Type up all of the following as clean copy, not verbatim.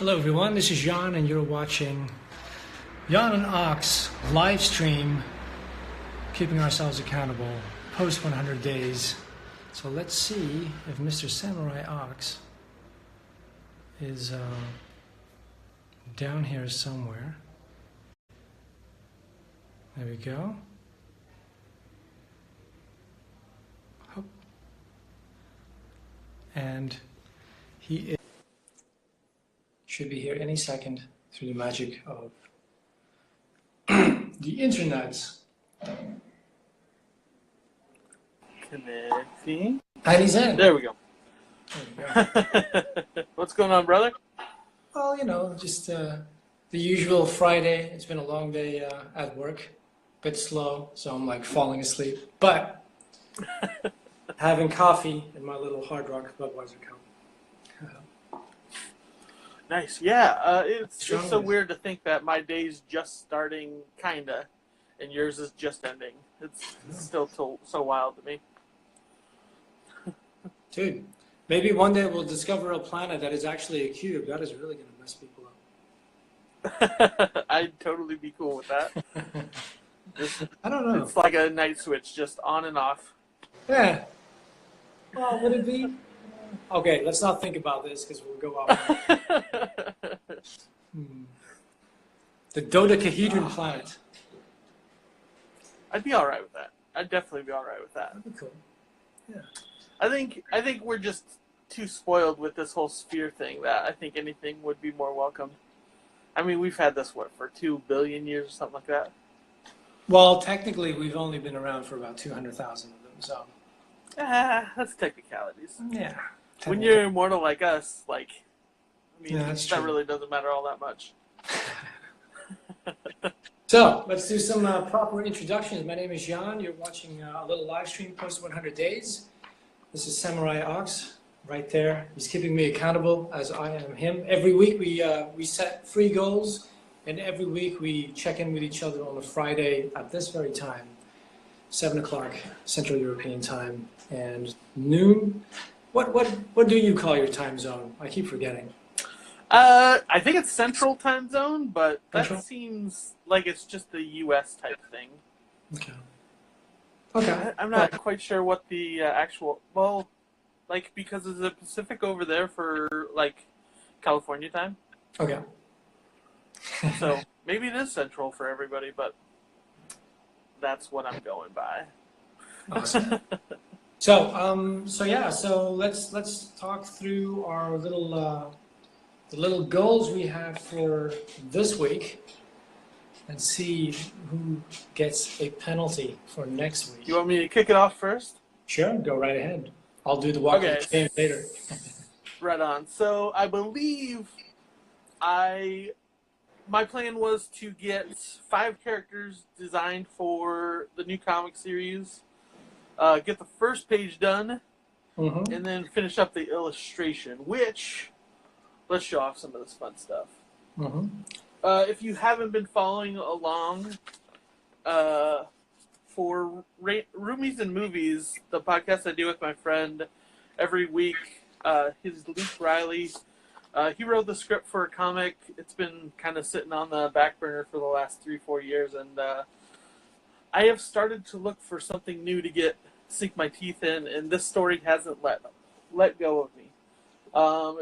Hello everyone, this is Yann and you're watching Yann Ox live stream, keeping ourselves accountable, post 100 days. So let's see if Mr. Samurai Ox is down here somewhere. There we go. Hop. And he is should be here any second through the magic of the internet. Connecting. And he's in. There we go. There we go. What's going on, brother? Well, you know, just the usual Friday. It's been a long day at work. Bit slow, so I'm like falling asleep. But having coffee in my little Hard Rock Budweiser cup. Nice. Yeah, it's just so weird to think that my day's just starting, kinda, and yours is just ending. It's still so wild to me. Dude, maybe one day we'll discover a planet that is actually a cube. That is really going to mess people up. I'd totally be cool with that. I don't know. It's like a night switch, just on and off. Yeah. Well, would it be? Okay, let's not think about this because we'll go off. The dodecahedron planet. I'd be all right with that. I'd definitely be all right with that. That'd be cool. Yeah. I think we're just too spoiled with this whole sphere thing that I think anything would be more welcome. I mean, we've had this, for 2 billion years or something like that? Well, technically, we've only been around for about 200,000 of them, so. That's technicalities. Yeah. When you're immortal like us, I mean, Yeah, that really doesn't matter all that much. So, let's do some proper introductions. My name is Yann. You're watching a little live stream post 100 days. This is Samurai Ox right there. He's keeping me accountable as I am him. Every week we set free goals, and every week we check in with each other on a Friday at this very time, 7 o'clock Central European time, and noon. What do you call your time zone? I keep forgetting. I think it's Central Time Zone, but that seems like it's just the U.S. type thing. Okay. Okay. I'm not quite sure what the actual... Well, because of the Pacific over there for, California time. Okay. So, maybe it is Central for everybody, but that's what I'm going by. Awesome. So let's talk through our the little goals we have for this week and see who gets a penalty for next week. You want me to kick it off first? Sure, go right ahead. I'll do the walk of shame later. Right on. So I believe my plan was to get 5 characters designed for the new comic series. Get the first page done, and then finish up the illustration, which, let's show off some of this fun stuff. If you haven't been following along, for Roomies and Movies, the podcast I do with my friend every week, his Luke Riley, he wrote the script for a comic. It's been kind of sitting on the back burner for the last 3-4 years, and I have started to look for something new to sink my teeth in, and this story hasn't let go of me.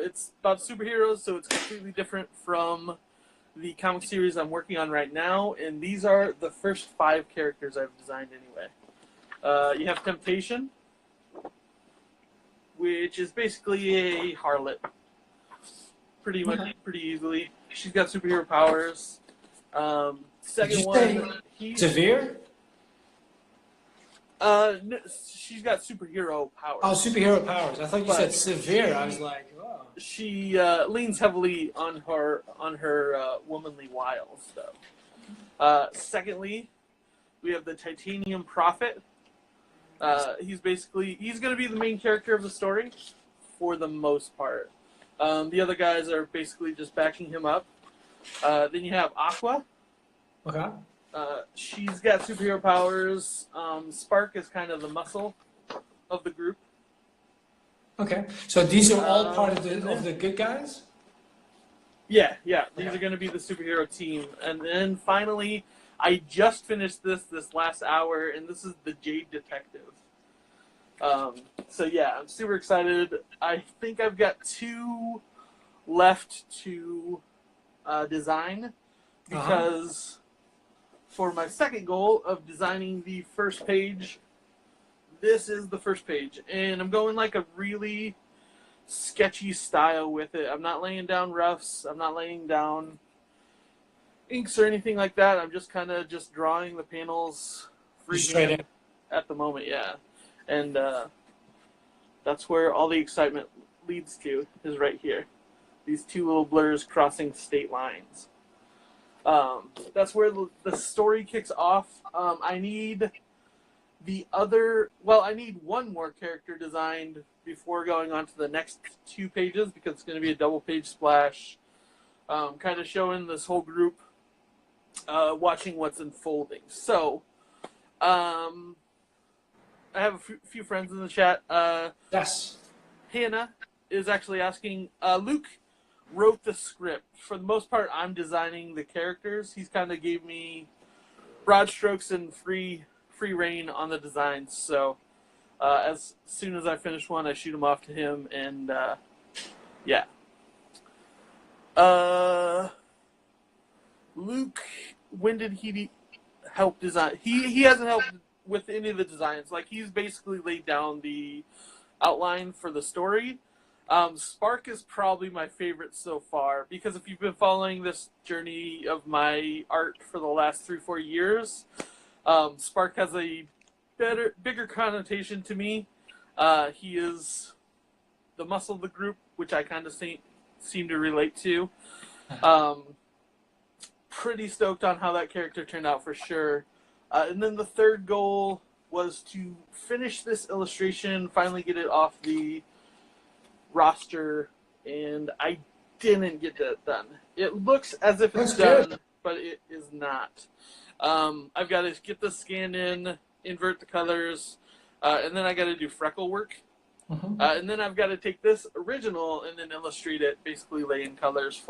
It's about superheroes, so it's completely different from the comic series I'm working on right now, and these are the first 5 characters I've designed anyway. You have Temptation, which is basically a harlot, pretty easily. She's got superhero powers. Second one, Severe? No, she's got superhero powers. Oh, superhero powers. I thought you said severe. I was like, oh. She leans heavily on her womanly wiles, though. Secondly, we have the Titanium Prophet. He's going to be the main character of the story for the most part. The other guys are basically just backing him up. Then you have Aqua. Okay. She's got superhero powers. Spark is kind of the muscle of the group. Okay, so these are all part of the good guys? Yeah. These are going to be the superhero team. And then finally, I just finished this last hour, and this is the Jade Detective. So yeah, I'm super excited. I think I've got 2 left to design, because for my second goal of designing the first page, this is the first page, and I'm going like a really sketchy style with it. I'm not laying down roughs, I'm not laying down inks or anything like that. I'm just kind of just drawing the panels freehand at the moment, yeah. And that's where all the excitement leads to, is right here. These 2 little blurs crossing state lines. That's where the story kicks off. I need I need 1 more character designed before going on to the next 2 pages, because it's going to be a double page splash, kind of showing this whole group watching what's unfolding. So, I have a few friends in the chat. Yes. Hannah is actually asking, Luke wrote the script. For the most part, I'm designing the characters. He's kind of gave me broad strokes and free reign on the designs. So as soon as I finish one, I shoot them off to him, and yeah. Luke, when did he help design? He hasn't helped with any of the designs. Like, he's basically laid down the outline for the story. Spark is probably my favorite so far, because if you've been following this journey of my art for the last 3-4 years, Spark has a bigger connotation to me. He is the muscle of the group, which I kind of seem to relate to. Pretty stoked on how that character turned out, for sure. And then the third goal was to finish this illustration, finally get it off the roster, and I didn't get that done. It looks as if it's done, but it is not. I've got to get this scanned in, invert the colors, and then I got to do freckle work. And then I've got to take this original and then illustrate it, basically lay in colors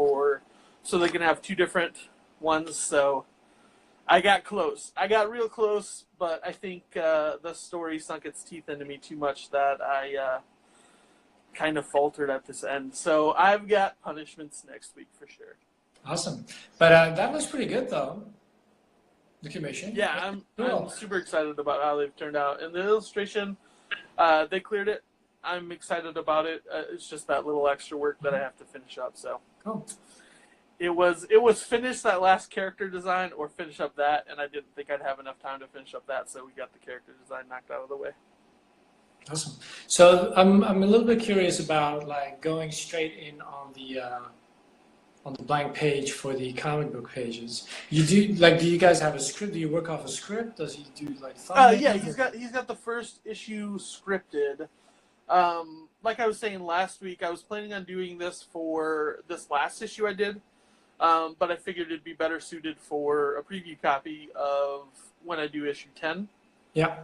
so they can have 2 different ones. So I got close. I got real close, but I think the story sunk its teeth into me too much that I kind of faltered at this end. So I've got punishments next week for sure. Awesome. But that looks pretty good, though. The commission. Yeah, I'm super excited about how they've turned out. And the illustration, they cleared it. I'm excited about it. It's just that little extra work that I have to finish up. So cool. It was finish that last character design or finish up that, and I didn't think I'd have enough time to finish up that, so we got the character design knocked out of the way. Awesome. So I'm a little bit curious about like going straight in on the blank page for the comic book pages. Do you guys have a script? Do you work off a script? Does he do like thumbnails? Yeah, he's got the first issue scripted. Like I was saying last week, I was planning on doing this for this last issue I did, but I figured it'd be better suited for a preview copy of when I do issue 10. Yeah.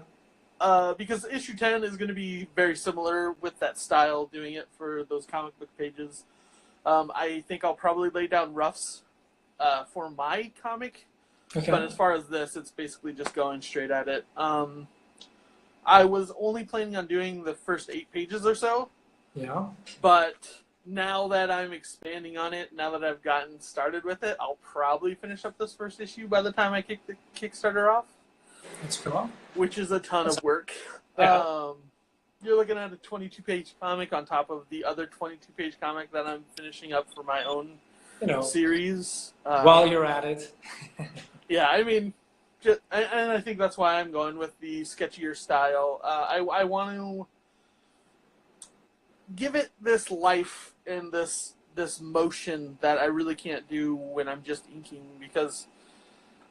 Because issue 10 is going to be very similar with that style, doing it for those comic book pages. I think I'll probably lay down roughs for my comic, but as far as this, it's basically just going straight at it. I was only planning on doing the first 8 pages or so. Yeah. But now that I'm expanding on it, now that I've gotten started with it, I'll probably finish up this first issue by the time I kick the Kickstarter off. That's cool. Which is a ton of work. Yeah. You're looking at a 22-page comic on top of the other 22-page comic that I'm finishing up for my own series. While you're at it. Yeah, I mean, and I think that's why I'm going with the sketchier style. I want to give it this life and this motion that I really can't do when I'm just inking, because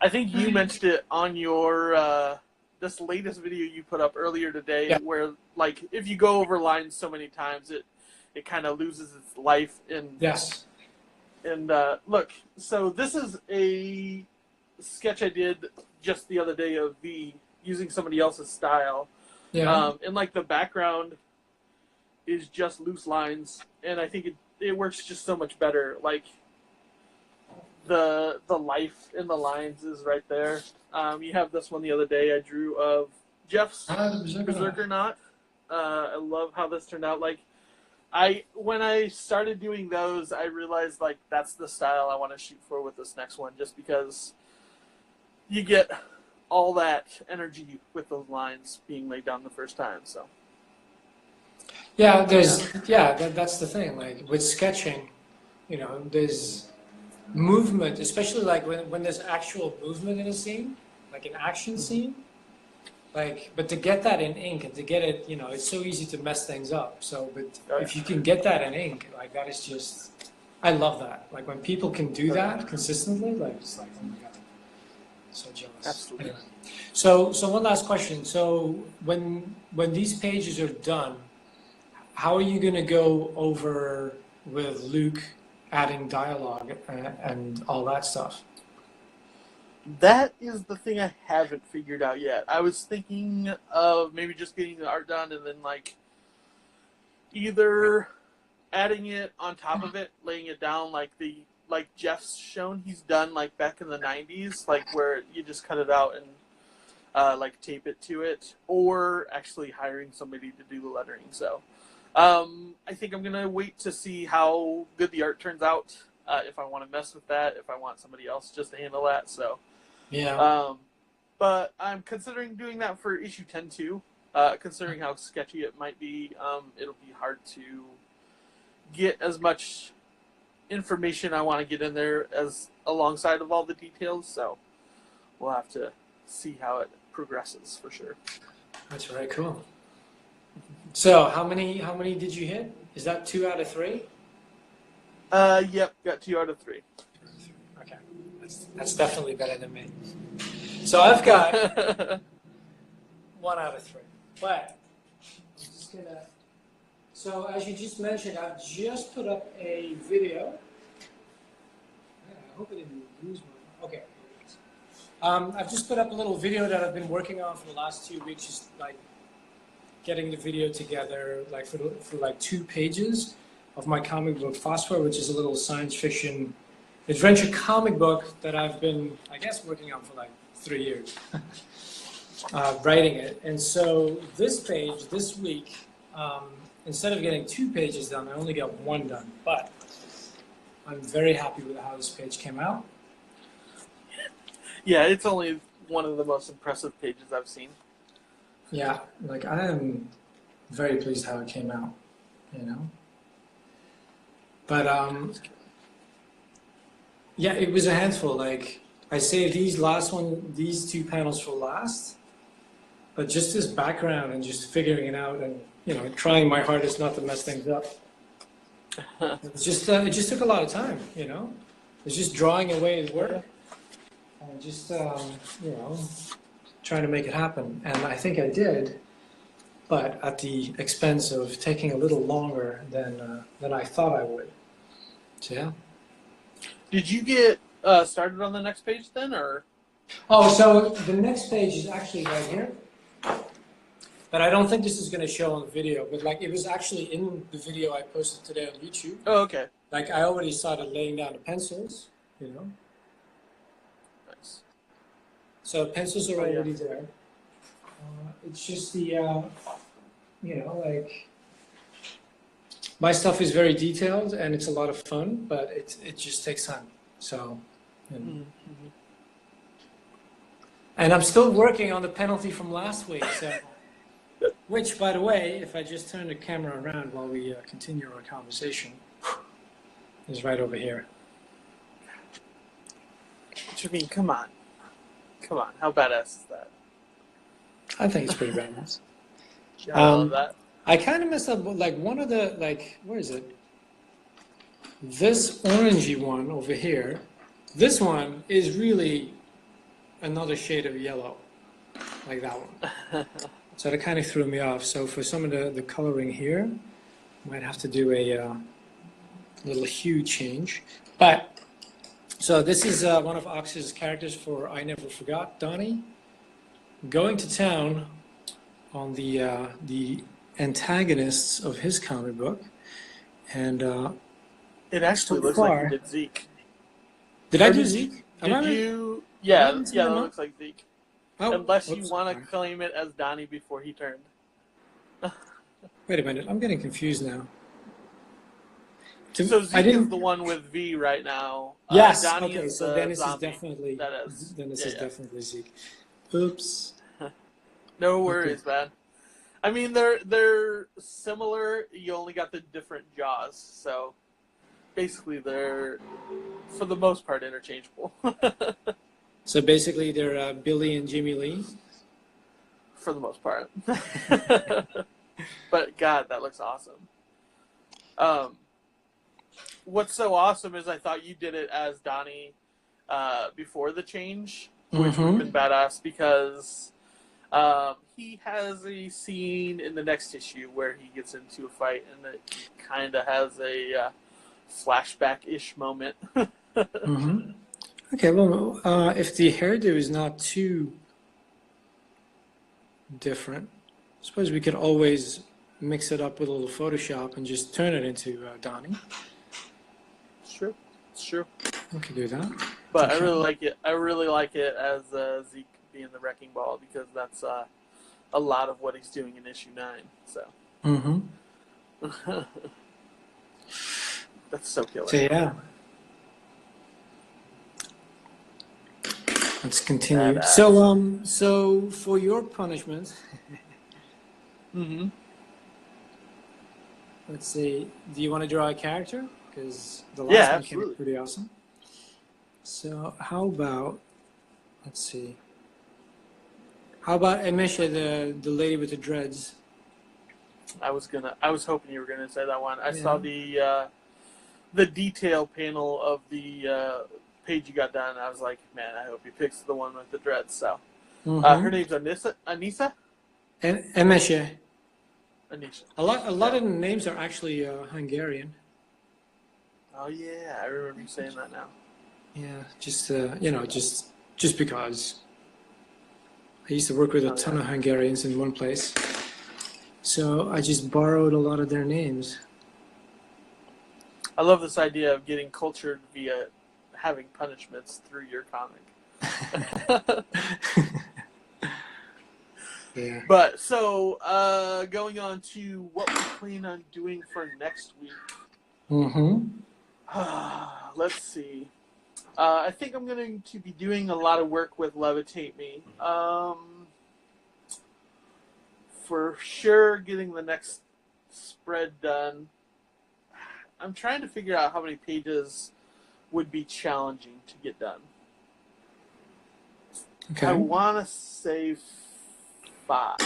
I think you mentioned it on your this latest video you put up earlier today, where like if you go over lines so many times, it kind of loses its life. And yes. And look, so this is a sketch I did just the other day of using somebody else's style. Yeah. And like the background is just loose lines, and I think it works just so much better. Like the life in the lines is right there. You have this one the other day I drew of Jeff's The Berserker Knot. I love how this turned out. Like, when I started doing those, I realized like that's the style I want to shoot for with this next one, just because you get all that energy with those lines being laid down the first time. So Yeah, that's the thing. Like with sketching, you know, there's movement, especially like when there's actual movement in a scene, like an action scene. Like, but to get that in ink and to get it, you know, it's so easy to mess things up. So, but if you can get that in ink, like that is just, I love that. Like when people can do that consistently, like it's like, oh my God, so jealous. Absolutely. Anyway. So one last question. So when these pages are done, how are you going to go over with Luke adding dialogue and all that stuff? That is the thing I haven't figured out yet. I was thinking of maybe just getting the art done and then like either adding it on top of it, laying it down like Jeff's shown he's done like back in the 90s, like where you just cut it out and like tape it to it, or actually hiring somebody to do the lettering. So I think I'm gonna wait to see how good the art turns out. If I want to mess with that, if I want somebody else just to handle that. So yeah. But I'm considering doing that for issue 10 too. Considering how sketchy it might be, it'll be hard to get as much information I want to get in there as alongside of all the details. So we'll have to see how it progresses for sure. That's very cool. So how many did you hit? Is that 2 out of 3? Yep, got 2 out of 3. Okay, that's definitely better than me. So I've got 1 out of 3. But I'm just gonna. So as you just mentioned, I've just put up a video. I hope I didn't lose my. Okay. I've just put up a little video that I've been working on for the last 2 weeks, just like getting the video together, like for like 2 pages of my comic book Phosphor, which is a little science fiction adventure comic book that I've been, I guess, working on for like 3 years, writing it. And so this page, this week, instead of getting 2 pages done, I only got 1 done. But I'm very happy with how this page came out. Yeah, it's only one of the most impressive pages I've seen. Yeah, like I am very pleased how it came out, you know. But yeah, it was a handful. Like I saved these 2 panels for last, but just this background and just figuring it out and, you know, trying my hardest not to mess things up. It just took a lot of time, you know. It's just drawing away at work and just you know, trying to make it happen. And I think I did, but at the expense of taking a little longer than I thought I would. So yeah. Did you get started on the next page then, or? Oh, so the next page is actually right here. But I don't think this is going to show on the video, but like it was actually in the video I posted today on YouTube. Oh, okay. Like I already started laying down the pencils, you know. Nice. So pencils are already there. It's just the, you know, like my stuff is very detailed and it's a lot of fun, but it just takes time. So, you know. Mm-hmm. And I'm still working on the penalty from last week. So, which, by the way, if I just turn the camera around while we continue our conversation, is right over here. What you mean? Come on. How badass is that? I think it's pretty badass. Yeah, I love that. I kind of messed up, like one of the, like, where is it? This orangey one over here, this one is really another shade of yellow, like that one. So that kind of threw me off. So for some of the coloring here, might have to do a little hue change. But, so this is one of Ox's characters for I Never Forgot, Donnie, going to town on the antagonists of his comic book. And it actually so looks far, like you did Zeke. Did I do Zeke? Did you? Am I Yeah, mixing yeah, them that up? looks like Zeke. Oh, Unless you whoops. want Sorry. to claim it as Donnie before he turned. Wait a minute. I'm getting confused now. So I Zeke is the didn't. one with V right now. Yes. Donnie Okay. is So the Dennis is zombie. definitely. That is. Dennis Yeah, is yeah. definitely Zeke. Oops. No Okay. worries, man. I mean, they're similar. You only got the different jaws, so basically they're, for the most part, interchangeable. So basically, they're Billy and Jimmy Lee. For the most part. But God, that looks awesome. What's so awesome is I thought you did it as Donnie before the change, which would have been badass because he has a scene in the next issue where he gets into a fight and it kind of has a flashback-ish moment. Okay. Well, if the hairdo is not too different, I suppose we could always mix it up with a little Photoshop and just turn it into Donnie. Sure, it's true. We could do that. But Okay. I really like it. I really like it as Zeke being the wrecking ball because that's a lot of what he's doing in issue 9. So that's so killer. So yeah. Let's continue. Badass. So for your punishment, let's see. Do you want to draw a character? Because the last one came out pretty awesome. So how about, let's see. How about Emesha, the lady with the dreads? I was hoping you were gonna say that one. I saw the detail panel of the page you got done. I was like, man, I hope he picks the one with the dreads. So, her name's Anissa. And Emesha. Anisha. A lot of the names are actually Hungarian. Oh yeah, I remember you saying that now. Yeah, just just because I used to work with a ton of Hungarians in one place, so I just borrowed a lot of their names. I love this idea of getting cultured via having punishments through your comic. Yeah. But so going on to what we plan on doing for next week. Let's see. I think I'm going to be doing a lot of work with Levitate Me. For sure, getting the next spread done. I'm trying to figure out how many pages would be challenging to get done. Okay. I want to say 5.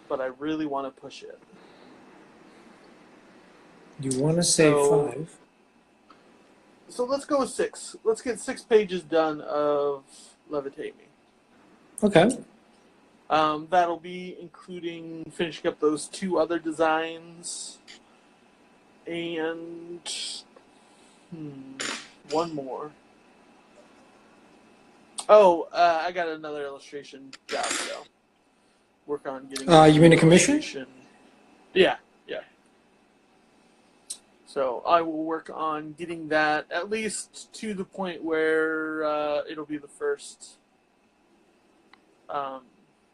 But I really want to push it. You want to say 5? So let's go with 6. Let's get 6 pages done of Levitate Me. Okay. That'll be including finishing up those 2 other designs. And one more. Oh, I got another illustration job though. Work on getting. You mean a commission? Yeah. So I will work on getting that at least to the point where it'll be the first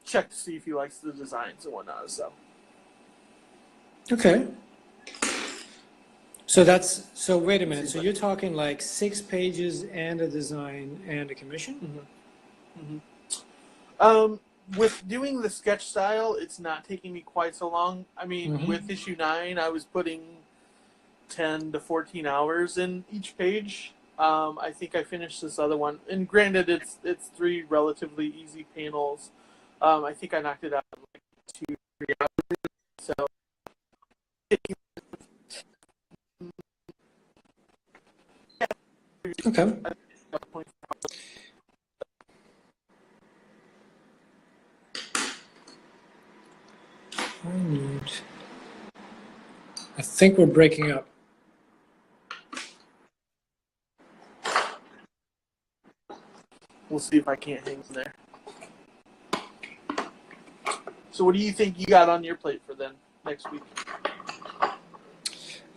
check to see if he likes the designs and whatnot. So. Okay. So wait a minute. So you're talking like 6 pages and a design and a commission? With doing the sketch style, it's not taking me quite so long. I mean, with issue 9, I was putting 10 to 14 hours in each page. I think I finished this other one, and granted, it's 3 relatively easy panels. I think I knocked it out in like 2-3 hours. So. Okay. I think we're breaking up. We'll see if I can't hang in there. So what do you think you got on your plate for then next week?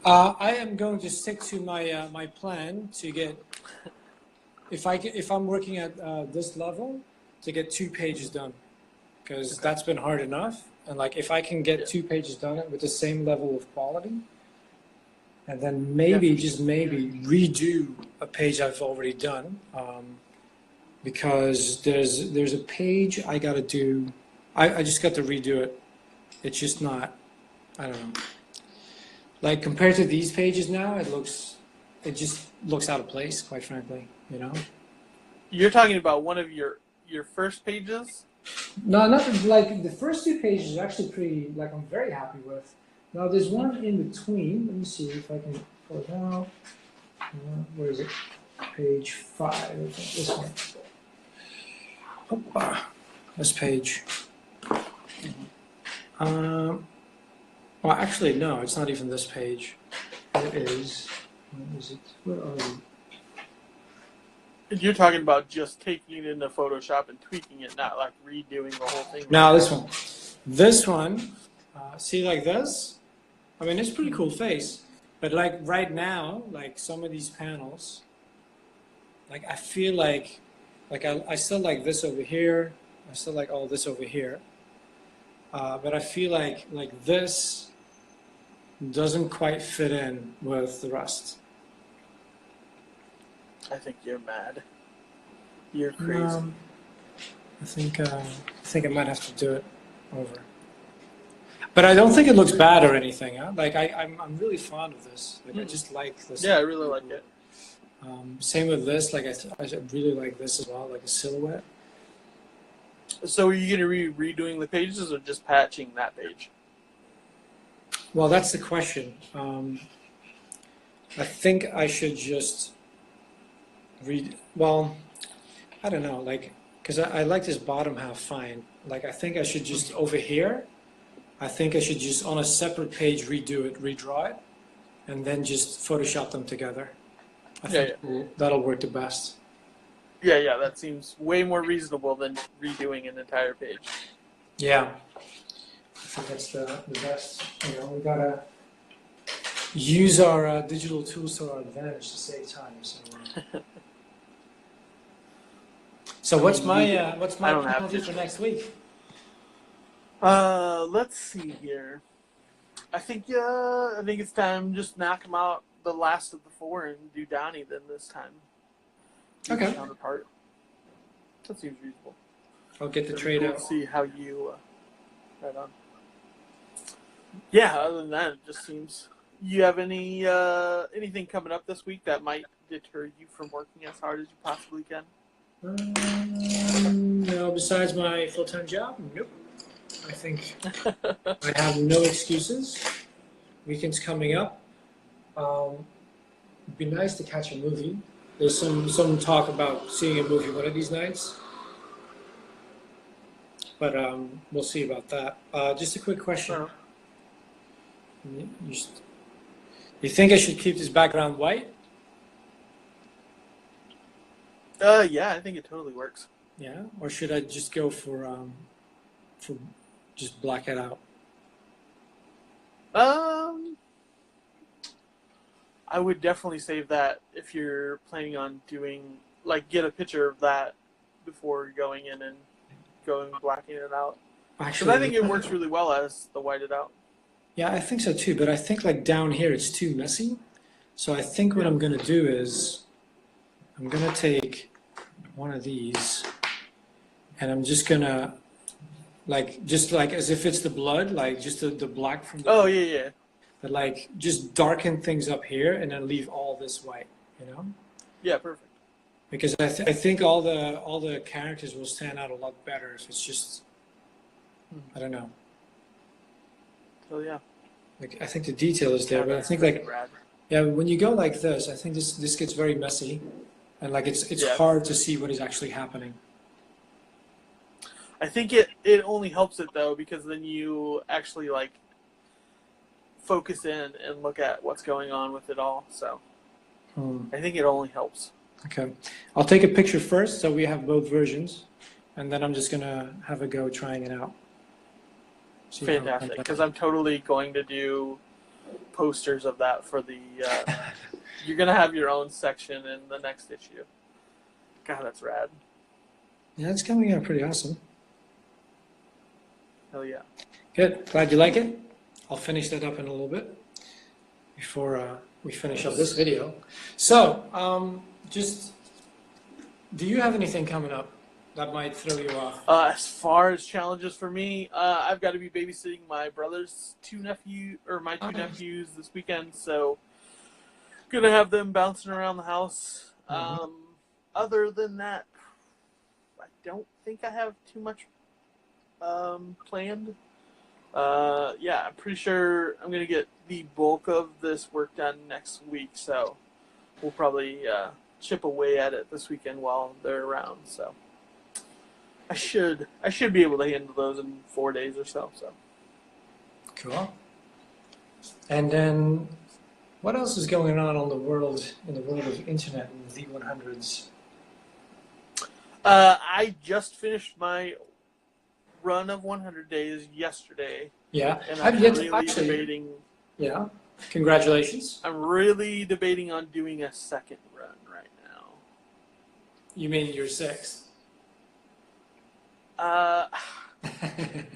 I am going to stick to my my plan to get if I'm working at this level to get 2 pages done because that's been hard enough. And like if I can get Yeah. 2 pages done with the same level of quality, and then Yeah, maybe for just maybe redo a page I've already done, because there's a page I got to do. I just got to redo it. It's just not. I don't know. Like compared to these pages now, it just looks out of place, quite frankly. You know. You're talking about one of your first pages? No, not like the first 2 pages are actually pretty. Like I'm very happy with. Now there's one in between. Let me see if I can pull it out. Where is it? Page 5. I think this one. Hoppa. This page. Well, actually, no, it's not even this page. It is. Where is it? Where are you? You're talking about just taking it into Photoshop and tweaking it, not like redoing the whole thing. Now this one. This one. See, like this. I mean, it's a pretty cool face, but like right now, like some of these panels, like I feel like I still like this over here. I still like all this over here. But I feel like this doesn't quite fit in with the rest. I think you're mad. You're crazy. I think I might have to do it over. But I don't think it looks bad or anything. Huh? Like I'm really fond of this. Like I just like this. Yeah, I really like it. Same with this. Like I really like this as well, like a silhouette. So are you going to be redoing the pages or just patching that page? Well, that's the question. I think I should just read. Well, I don't know. Like, because I like this bottom half fine. Like, I think I should just over here. I think I should just on a separate page redo it, redraw it, and then just Photoshop them together. I think that'll work the best. Yeah, that seems way more reasonable than redoing an entire page. Yeah, I think that's the best. You know, we gotta use our digital tools to our advantage to save time. So what's my penalty for next week? Let's see here. I think it's time to just knock them out the last of the 4 and do Donnie then this time. Okay. Counterpart. That seems reasonable. I'll get the trade out. See how you right on. Yeah. Other than that, it just seems. You have anything coming up this week that might deter you from working as hard as you possibly can? No, besides my full-time job, nope. I think I have no excuses. Weekend's coming up. It'd be nice to catch a movie. There's some talk about seeing a movie one of these nights, but we'll see about that. Just a quick question. You think I should keep this background white? Yeah, I think it totally works. Yeah, or should I just go for just black it out? I would definitely save that if you're planning on doing, like, get a picture of that before going in and blacking it out. Actually, I think it works really well as the whited out. Yeah, I think so too, but I think like down here it's too messy. So I think what I'm going to do is I'm going to take one of these and I'm just going to just like as if it's the blood, like just the black from the blood. Yeah. But like just darken things up here and then leave all this white, you know? Yeah, perfect. Because I think all the characters will stand out a lot better if it's just, I don't know. So yeah. Like I think the detail is there, but I think like when you go like this, I think this gets very messy, and like it's hard to see what is actually happening. I think it only helps it though because then you actually like focus in and look at what's going on with it all. So I think it only helps. Okay, I'll take a picture first so we have both versions, and then I'm just gonna have a go trying it out. Fantastic, because I'm totally going to do posters of that for the. You're gonna have your own section in the next issue. God, that's rad. Yeah, it's coming out pretty awesome. Hell yeah. Good. Glad you like it. I'll finish that up in a little bit before we finish up this video. So, do you have anything coming up that might throw you off? As far as challenges for me, I've got to be babysitting my brother's two nephews this weekend, so gonna have them bouncing around the house. Other than that, I don't think I have too much planned. Yeah, I'm pretty sure I'm gonna get the bulk of this work done next week, so we'll probably chip away at it this weekend while they're around. So I should be able to handle those in 4 days or so. So Cool. And then, what else is going on in the world of internet and V100s? I just finished my run of 100 days yesterday. Yeah, And I've I'm yet really to actually. debating. Yeah, congratulations. I'm really debating on doing a second run right now. You mean you're 6?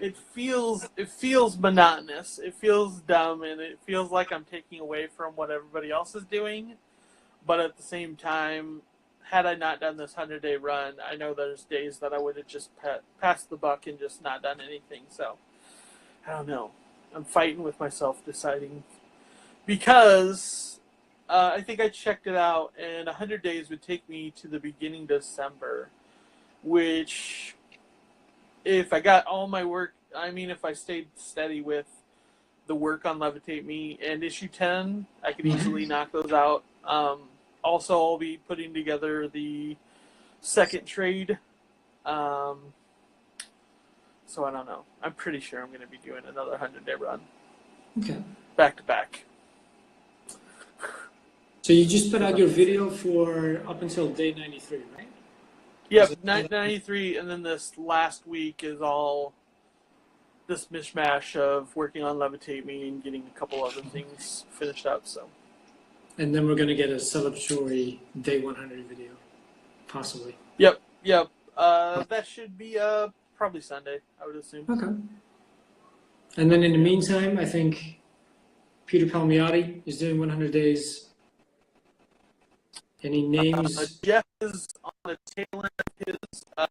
It feels monotonous. It feels dumb, and it feels like I'm taking away from what everybody else is doing. But at the same time, had I not done this 100-day run, I know there's days that I would have just passed the buck and just not done anything. So I don't know. I'm fighting with myself, deciding, because I think I checked it out, and 100 days would take me to the beginning of December, which, if I got all my work, if I stayed steady with the work on Levitate Me and issue 10, I could easily knock those out. Also, I'll be putting together the second trade. So I don't know. I'm pretty sure I'm going to be doing another 100-day run. Okay. Back to back. So you just put out your video for up until day 93, right? Yep, 93, and then this last week is all this mishmash of working on Levitate Me and getting a couple other things finished up. So. And then we're going to get a celebratory day 100 video, possibly. Yep. That should be probably Sunday, I would assume. Okay. And then in the meantime, I think Peter Palmiotti is doing 100 days. Any names? Jeff is on the tail end of his.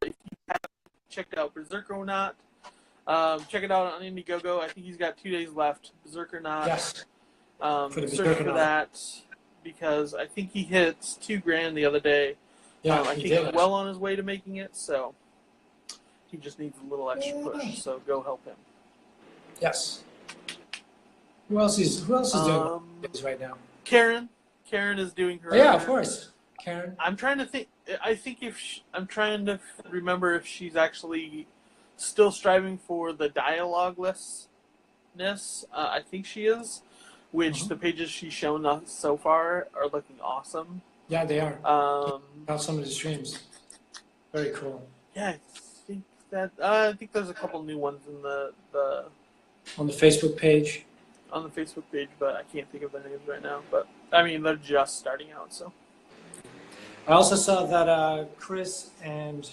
If you haven't checked out Berserk or not, check it out on Indiegogo. I think he's got 2 days left. Berserk or not. Yes. Search for that, because I think he hit $2,000 the other day. Yeah, I think he's well on his way to making it, so he just needs a little extra push. So go help him. Yes. Who else is doing this right now? Karen is doing her. Yeah, of course. Karen. I'm trying to think. I'm trying to remember if she's actually still striving for the dialoguelessness. I think she is. Which the pages she's shown us so far are looking awesome. Yeah, they are. About some of the streams. Very cool. Yeah, I think there's a couple new ones in the on the Facebook page. On the Facebook page, but I can't think of their names right now. But they're just starting out. So I also saw that Chris and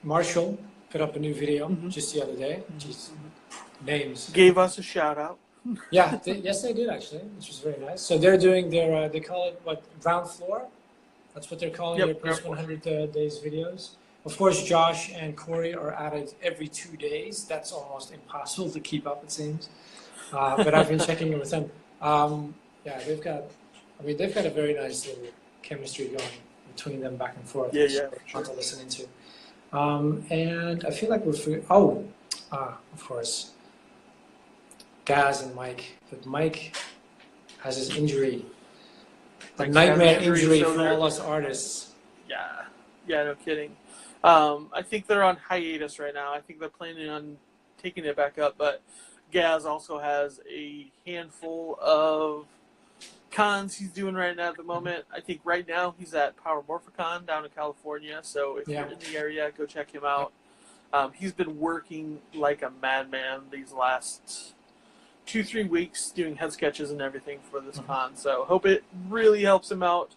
Marshall put up a new video just the other day. Jeez. Names. Gave us a shout out. Yeah, yes they did actually, which was very nice. So they're doing their, they call it ground floor? That's what they're calling their post 100 days videos. Of course, Josh and Corey are at it every 2 days. That's almost impossible to keep up, it seems. But I've been checking in with them. Yeah, they've got a very nice little chemistry going between them back and forth. Yeah, fun to listen into. And I feel like of course, Gaz and Mike. But Mike has his injury. The nightmare injury for all us artists. Yeah, no kidding. I think they're on hiatus right now. I think they're planning on taking it back up, but Gaz also has a handful of cons he's doing right now at the moment. I think right now he's at Power Morphicon down in California, so if you're in the area, go check him out. He's been working like a madman these last 2-3 weeks doing head sketches and everything for this con. So hope it really helps him out.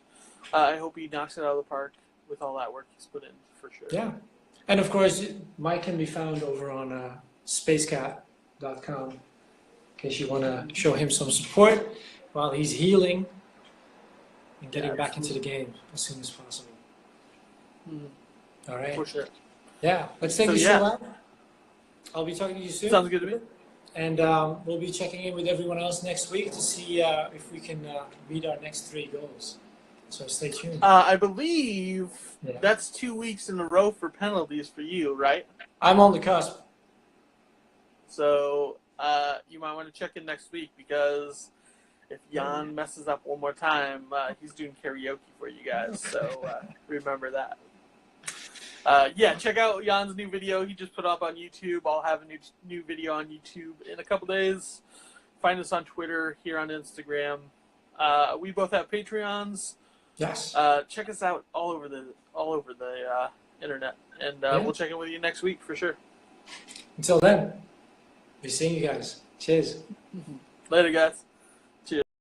I hope he knocks it out of the park with all that work he's put in, for sure. Yeah. And of course, Mike can be found over on spacecat.com in case you want to show him some support while he's healing and getting back into the game as soon as possible. All right. For sure. Yeah. Let's take this show out. I'll be talking to you soon. Sounds good to me. And we'll be checking in with everyone else next week to see if we can meet our next 3 goals. So stay tuned. I believe that's 2 weeks in a row for penalties for you, right? I'm on the cusp. So you might want to check in next week, because if Yann messes up one more time, he's doing karaoke for you guys. So remember that. Yeah, check out Yann's new video he just put up on YouTube. I'll have a new video on YouTube in a couple days. Find us on Twitter, here on Instagram. We both have Patreons. Yes. Check us out all over the internet, and we'll check in with you next week for sure. Until then, be seeing you guys. Cheers. Later, guys.